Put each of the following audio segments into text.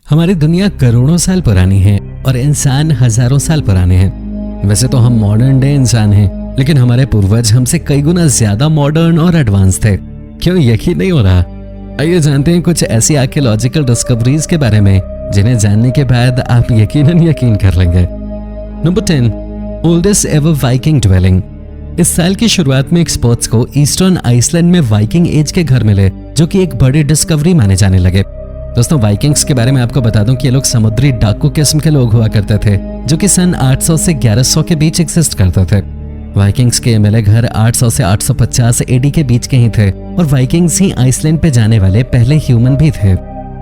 हमारी दुनिया करोड़ों साल पुरानी है और इंसान हजारों साल पुराने हैं। वैसे तो हम मॉडर्न डे इंसान हैं, लेकिन हमारे पूर्वज हमसे कई गुना ज्यादा मॉडर्न और एडवांस थे। क्यों यकीन नहीं हो रहा? आइए जानते हैं कुछ ऐसी आर्कियोलॉजिकल डिस्कवरीज के बारे में जिन्हें जानने के बाद आप यकीन कर लेंगे। Number 10, oldest ever Viking dwelling. इस साल की शुरुआत में एक्सपर्ट्स को ईस्टर्न आइसलैंड में वाइकिंग एज के घर मिले, जो कि एक बड़ी डिस्कवरी माने जाने लगे। दोस्तों, वाइकिंग्स के बारे में आपको बता दूं कि ये लोग समुद्री डाकू किस्म के लोग हुआ करते थे, जो कि सन 800 से 1100 के बीच एग्जिस्ट करते थे। वाइकिंग्स के मिले घर 800 से 850 एडी के बीच के ही थे और वाइकिंग्स ही आइसलैंड पे जाने वाले पहले ह्यूमन भी थे।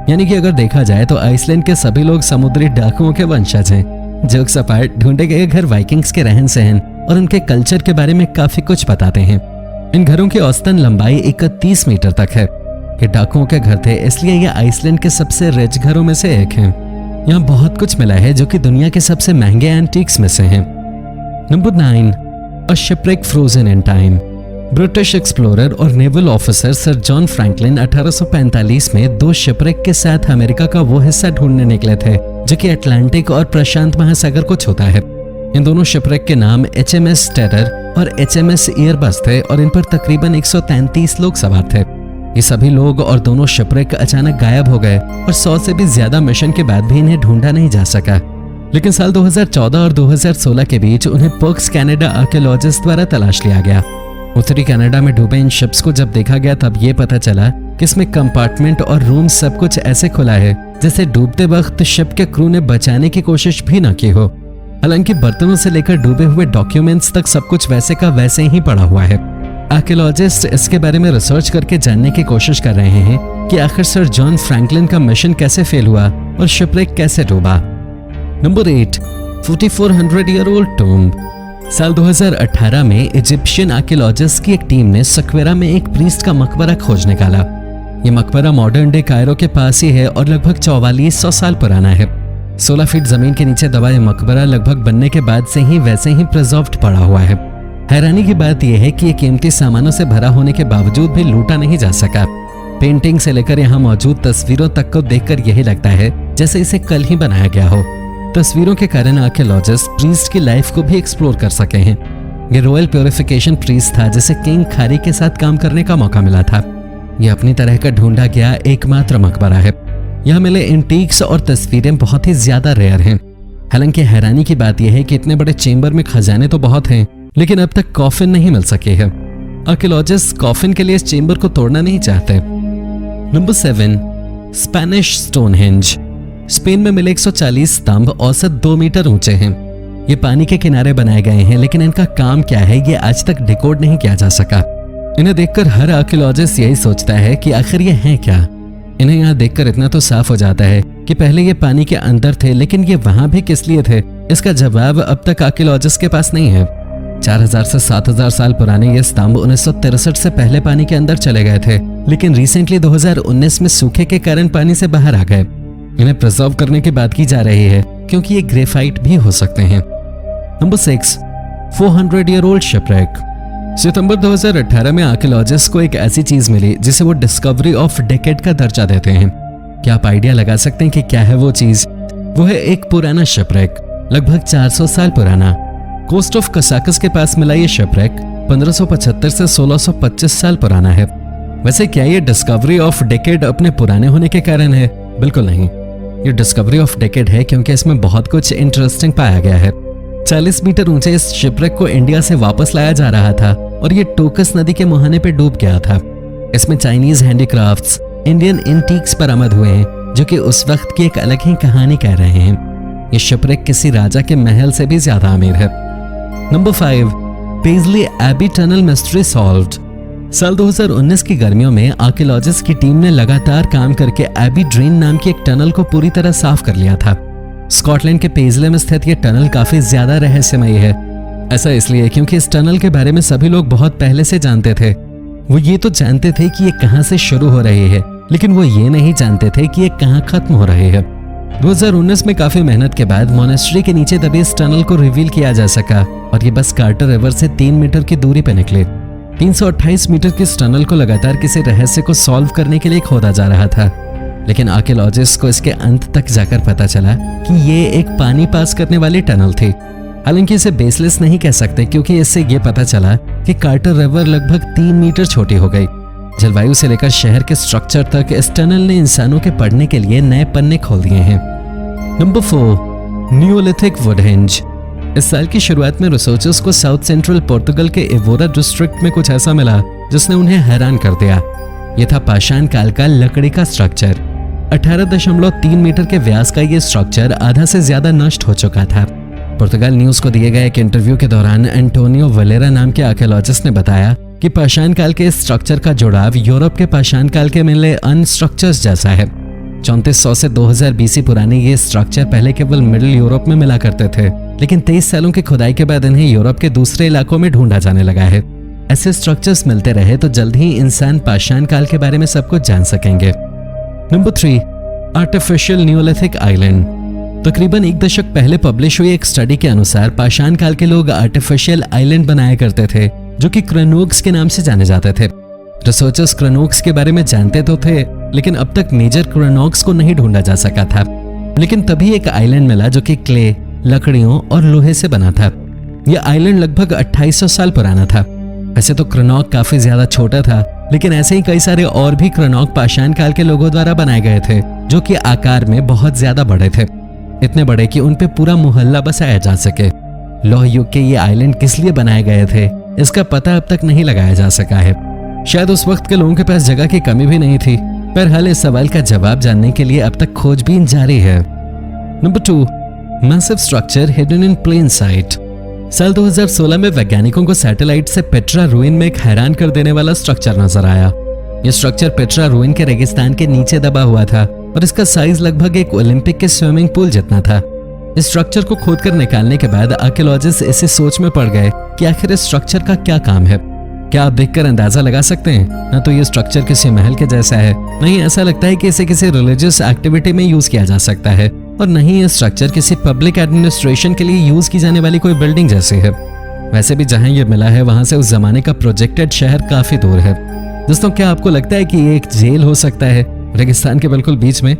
यानी कि अगर देखा जाए तो आइसलैंड के सभी लोग समुद्री डाकुओं के वंशज हैं। जोक्स अपार्ट, ढूंढे गए घर वाइकिंग्स के रहन सहन और उनके कल्चर के बारे में काफी कुछ बताते हैं। इन घरों की औसतन लंबाई 31 मीटर तक है। ये डाकुओं के घर थे, इसलिए ये आइसलैंड के सबसे रिच घरों में से एक हैं। यहाँ बहुत कुछ मिला है जो कि दुनिया के सबसे महंगे एंटीक्स में से हैं। Number 9, a shipwreck frozen in time. British explorer और naval officer sir John Franklin 1845 में 2 शिपरेक के साथ अमेरिका का वो हिस्सा ढूंढने निकले थे जो कि अटलांटिक और प्रशांत महासागर को छूता है। इन दोनों शिपरेक के नाम HMS टेरर और HMS एयरबस थे और इन पर तकरीबन 133 लोग सवार थे। ये सभी लोग और दोनों शिपरेक अचानक गायब हो गए और 100 से भी ज्यादा मिशन के बाद भी इन्हें ढूंढा नहीं जा सका। लेकिन साल 2014 और 2016 के बीच उन्हें पर्क्स कनाडा आर्कियोलॉजिस्ट द्वारा तलाश लिया गया। उत्तरी कनाडा में डूबे इन शिप्स को जब देखा गया तब ये पता चला कि इसमें कंपार्टमेंट और रूम सब कुछ ऐसे खुला है जैसे डूबते वक्त शिप के क्रू ने बचाने की कोशिश भी न की हो। हालांकि बर्तनों से लेकर डूबे हुए डॉक्यूमेंट्स तक सब कुछ वैसे का वैसे ही पड़ा हुआ है। आर्कियोलॉजिस्ट इसके बारे में रिसर्च करके जानने की कोशिश कर रहे हैं कि आखिर सर जॉन फ्रैंकलिन का मिशन कैसे फेल हुआ और शिपरेक कैसे डूबा। Number 8, 4400 year old tomb. साल 2018 में इजिप्शियन आर्कियोलॉजिस्ट की एक टीम ने सक्वेरा में एक प्रीस्ट का मकबरा खोज निकाला। ये मकबरा मॉडर्न डे कायरो के पास ही है और लगभग 4400 साल पुराना है। 16 फीट जमीन के नीचे दबा ये मकबरा लगभग बनने के बाद से ही वैसे ही प्रिजर्व्ड पड़ा हुआ है। हैरानी की बात यह है कि ये कीमती सामानों से भरा होने के बावजूद भी लूटा नहीं जा सका। पेंटिंग से लेकर यहाँ मौजूद तस्वीरों तक को देखकर यही लगता है जैसे इसे कल ही बनाया गया हो। तस्वीरों के कारण आर्कियोलॉजिस्ट प्रीस्ट की लाइफ को भी एक्सप्लोर कर सके हैं। ये रॉयल प्योरिफिकेशन प्रीस्ट था जिसे किंग खारी के साथ काम करने का मौका मिला था। ये अपनी तरह का ढूंढा गया एकमात्र मकबरा है। यहाँ मिले एंटीक्स और तस्वीरें बहुत ही ज्यादा रेयर हैं। हालांकि हैरानी की बात यह है कि इतने बड़े चेंबर में खजाने तो बहुत हैं, लेकिन अब तक कॉफिन नहीं मिल सके हैं। आर्कियोलॉजिस्ट कॉफिन के लिए इस चेंबर को तोड़ना नहीं चाहते। Number 7, Spanish Stonehenge. स्पेन में मिले 140 स्तंभ औसत 2 मीटर ऊंचे हैं। ये पानी के किनारे बनाए गए हैं, लेकिन इनका काम क्या है ये आज तक डिकोड नहीं किया जा सका। इन्हें देखकर हर आर्कियोलॉजिस्ट यही सोचता है कि आखिर ये हैं क्या। इन्हें यहाँ देखकर इतना तो साफ हो जाता है कि पहले ये पानी के अंदर थे, लेकिन ये वहां भी किस लिए थे इसका जवाब अब तक आर्कियोलॉजिस्ट के पास नहीं है। 4000 से 7000 साल पुराने ये स्तंभ 1963 से पहले पानी के अंदर चले गए थे, लेकिन रिसेंटली 2019 में सूखे के कारण पानी से बाहर आ गए। इन्हें प्रिजर्व करने की बात की जा रही है क्योंकि ये ग्रेफाइट भी हो सकते हैं। Number 6, 400 year old shipwreck. सितंबर 2018 में आर्कियोलॉजिस्ट को एक ऐसी चीज मिली जिसे वो डिस्कवरी ऑफ डेकेड का दर्जा देते हैं। क्या आप आइडिया लगा सकते हैं कि क्या है वो चीज? वो है एक पुराना शिपरेक, लगभग 400 साल पुराना। कोस्ट ऑफ कसाकस के पास मिला ये शिपरेक 1575 से 1625 साल पुराना है। वैसे क्या ये डिस्कवरी ऑफ डेकेड अपने पुराने होने के कारण है? बिल्कुल नहीं। ये डिस्कवरी ऑफ डेकेड है क्योंकि इसमें बहुत कुछ इंटरेस्टिंग पाया गया है। 40 मीटर ऊंचे इस शिपरेक को इंडिया से वापस लाया जा रहा था और ये टोकस नदी के मुहाने पे डूब गया था। इसमें चाइनीज हैंडीक्राफ्ट्स, इंडियन एंटीक्स बरामद हुए हैं जो कि उस वक्त की एक अलग ही कहानी कह रहे हैं। ये शिपरेक किसी राजा के महल से भी ज्यादा अमीर है। Number 5, Paisley Abbey tunnel mystery solved. साल 2019 की गर्मियों में आर्कियोलॉजिस्ट की टीम ने लगातार काम करके एबी ड्रेन नाम की एक टनल को पूरी तरह साफ कर लिया था। स्कॉटलैंड के पेजले में स्थित यह टनल काफी ज्यादा रहस्यमयी है। ऐसा इसलिए क्योंकि इस टनल के बारे में सभी लोग बहुत पहले से जानते थे। वो ये तो जानते थे कि ये कहां से शुरू हो रही है, लेकिन वो ये नहीं जानते थे कि ये कहां खत्म हो रही है। 2019 में काफी मेहनत के बाद मोनेस्ट्री के नीचे दबे इस टनल को रिवील किया जा सका और ये बस कार्टर रिवर से 3 मीटर की दूरी पर निकले। 328 मीटर की इस टनल को लगातार किसी रहस्य को सॉल्व करने के लिए खोदा जा रहा था। लेकिन आर्कियोलॉजिस्ट को इसके अंत तक जाकर पता चला कि ये एक पानी पास करने वाली टनल थी। हालांकि इसे बेसलेस नहीं कह सकते, क्योंकि इससे ये पता चला कि कार्टर रिवर लगभग 3 मीटर छोटी हो गई। जलवायु से लेकर शहर के स्ट्रक्चर तक इस टनल ने इंसानों के पढ़ने के लिए नए पन्ने खोल दिए हैं। Number 4, Neolithic Woodhenge. इस साल की शुरुआत में रिसर्चर्स को साउथ सेंट्रल पोर्तुगल के एवोरा डिस्ट्रिक्ट में कुछ ऐसा मिला जिसने उन्हें हैरान कर दिया। यह था पाषाण काल का लकड़ी का स्ट्रक्चर। 18.3 मीटर के व्यास का यह स्ट्रक्चर आधा से ज्यादा नष्ट हो चुका था। पुर्तगाल न्यूज को दिए गए एक इंटरव्यू के दौरान एंटोनियो वलेरा नाम के आर्कियोलॉजिस्ट ने बताया कि पाषाण काल के स्ट्रक्चर का जुड़ाव यूरोप के पाषाण काल के मिले अन्य स्ट्रक्चर्स जैसा है। 3400 से 2000 बीसी पुराने ये स्ट्रक्चर पहले केवल मिडिल यूरोप में मिला करते थे, लेकिन 23 सालों की खुदाई के बाद इन्हें यूरोप के दूसरे इलाकों में ढूंढा जाने लगा है। ऐसे स्ट्रक्चर्स मिलते रहे तो जल्द ही इंसान पाषाण काल के बारे में सब कुछ जान सकेंगे। Number 3, artificial Neolithic island. तकरीबन 1 दशक पहले पब्लिश हुई एक स्टडी के अनुसार पाषाण काल के लोग आर्टिफिशियल आइलैंड बनाया करते थे, जो कि क्रेनोक्स के नाम से जाने जाते थे। रिसर्चर्स क्रेनोक्स के बारे में जानते तो थे, लेकिन अब तक मेजर क्रेनोक्स को नहीं ढूंढा जा सका था। लेकिन तभी एक आइलैंड मिला जो कि क्ले, लकड़ियों और लोहे से बना था। यह आइलैंड लगभग 2800 साल पुराना था। वैसे तो क्रेनोक काफी ज्यादा छोटा था, लेकिन ऐसे ही कई सारे और भी क्रेनोक पाषाण काल के लोगों द्वारा बनाए गए थे, जो कि आकार में बहुत ज्यादा बड़े थे, इतने बड़े कि उन पे पूरा मोहल्ला बसाया जा सके। लौह युग के ये आइलैंड किस लिए बनाए गए थे, इसका पता अब तक नहीं लगाया जा सका है। शायद उस वक्त के लोगों के पास जगह की कमी भी नहीं थी। बहरहाल इस सवाल का जवाब जानने के लिए अब तक खोजबीन जारी है। Number 2, massive structure hidden in plain sight. साल 2016 में वैज्ञानिकों को सैटेलाइट से पेट्रा रूइन में एक हैरान कर देने वाला स्ट्रक्चर नजर आया। यह स्ट्रक्चर पेट्रा रूइन के रेगिस्तान के नीचे दबा हुआ था और इसका साइज लगभग एक ओलंपिक के स्विमिंग पूल जितना था। इस स्ट्रक्चर को खोदकर निकालने के बाद आर्कियोलॉजिस्ट इसी सोच में पड़ गए कि आखिर इस स्ट्रक्चर का क्या काम है। क्या आप देखकर अंदाजा लगा सकते हैं? ना तो ये स्ट्रक्चर किसी महल के जैसा है, नहीं ऐसा लगता है कि इसे किसी रिलीजियस एक्टिविटी में यूज किया जा सकता है, और नहीं ये स्ट्रक्चर किसी पब्लिक एडमिनिस्ट्रेशन के लिए यूज की जाने वाली कोई बिल्डिंग जैसी है। वैसे भी जहां ये मिला है वहां से उस जमाने का प्रोजेक्टेड शहर काफी दूर है। दोस्तों, क्या आपको लगता है कि ये एक जेल हो सकता है रेगिस्तान के बिल्कुल बीच में?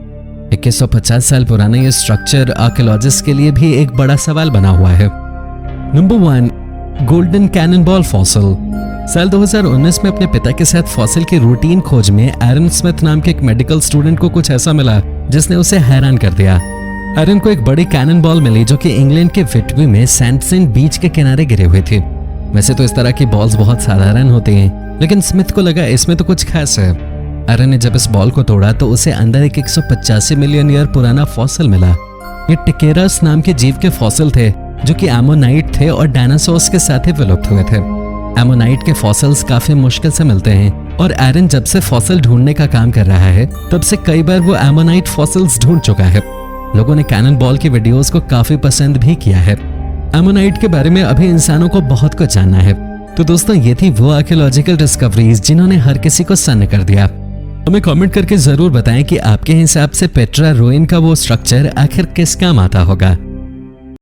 2150 साल पुराना ये स्ट्रक्चर आर्कियोलॉजिस्ट के लिए भी एक बड़ा सवाल बना हुआ है। Number 1, golden cannonball fossil. साल 2019 में अपने पिता के साथ फॉसिल की रूटीन खोज में एरन स्मिथ नाम के एक मेडिकल स्टूडेंट को कुछ ऐसा मिला जिसने उसे हैरान कर दिया। एरन को एक बड़ी कैनन बॉल मिली जो कि इंग्लैंड के विटवी में सैंडसेन बीच के किनारे गिरे हुए थी। वैसे तो इस तरह की बॉल्स बहुत साधारण होती हैं, लेकिन स्मिथ को लगा इसमें तो कुछ खास है। एरन ने जब इस बॉल को तोड़ा तो उसे अंदर एक 185 मिलियन ईयर पुराना फॉसिल मिला। ये टिकेरस नाम के जीव के फॉसिल थे जो कि एमोनाइट थे और डायनासोर्स के साथ ही विलुप्त हुए थे। एमोनाइट के फॉसिल्स काफी मुश्किल से मिलते हैं और एरन जब से फॉसिल ढूंढने का काम कर रहा है तब से कई बार वो एमोनाइट फॉसिल्स ढूंढ चुका है। लोगों ने कैनन बॉल की वीडियोस को काफी पसंद भी किया है। एमोनाइट के बारे में अभी इंसानों को बहुत कुछ जानना है। तो दोस्तों, ये थी वो आर्कियोलॉजिकल डिस्कवरीज जिन्होंने हर किसी को सन्न कर दिया। हमें कमेंट करके जरूर बताएं कि आपके हिसाब से पेट्रा रूइन का वो स्ट्रक्चर आखिर किस काम आता होगा।